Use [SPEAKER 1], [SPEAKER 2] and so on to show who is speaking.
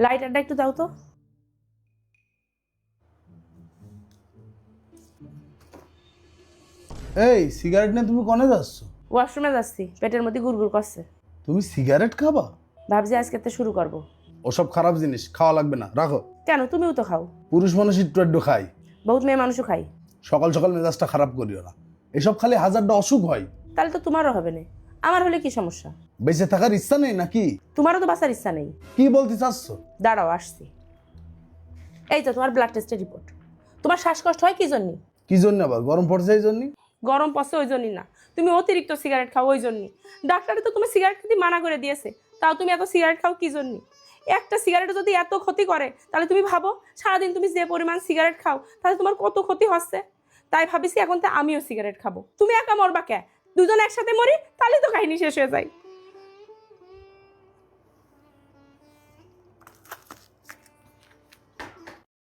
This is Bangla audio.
[SPEAKER 1] লাইটারটা একটু দাও তো।
[SPEAKER 2] এই সিগারেট নিয়ে তুমি কনে যাচ্ছ?
[SPEAKER 1] ওয়াশরুমে যাচ্ছি, পেটের মধ্যে গুড়গুড় করছে।
[SPEAKER 2] তুমি সিগারেট খাবা?
[SPEAKER 1] ভাবছি আজকে তো শুরু করব।
[SPEAKER 2] ওসব খারাপ জিনিস খাওয়া লাগবে না, রাখো।
[SPEAKER 1] কেন, তুমিও তো খাও।
[SPEAKER 2] পুরুষ মানুষ একটু একটু খাই।
[SPEAKER 1] বহুত মেয়ে মানুষও খাই।
[SPEAKER 2] সকাল সকাল মেজাজটা খারাপ করিও না, এসব খালি হাজারটা অসুখ হয়।
[SPEAKER 1] তাহলে তো তোমারও হবে না, আমার হলে কি সমস্যা?
[SPEAKER 2] বেঁচে থাকার ইচ্ছা নেই নাকি?
[SPEAKER 1] তোমারও তো বাঁচার ইচ্ছা নেই।
[SPEAKER 2] কি বলতে চাচ্ছ?
[SPEAKER 1] দাঁড়াও আসছি। এই তো তোমার ব্লাড টেস্টের রিপোর্ট। তোমার শ্বাসকষ্ট হয় কি জন্য?
[SPEAKER 2] কি জন্য আবার? গরম পড়ছে এই জন্য?
[SPEAKER 1] গরম পড়ছে ওই জন্যই না, তুমি অতিরিক্ত সিগারেট খাও ওই জন্যই। ডাক্তারে তো তুমি সিগারেট খেতে মানা করে দিয়েছে, তাও তুমি এত সিগারেট খাও কি জন্য? একটা সিগারেট যদি এত ক্ষতি করে তাহলে তুমি ভাবো সারাদিন তুমি যে পরিমাণ সিগারেট খাও তাহলে তোমার কত ক্ষতি হচ্ছে। তাই ভাবিছি এখন তো আমিও সিগারেট খাবো। তুমি একা মরবা কে? দুজন একসাথে মরি, তাহলে তো কাহিনী শেষ হয়ে যায়।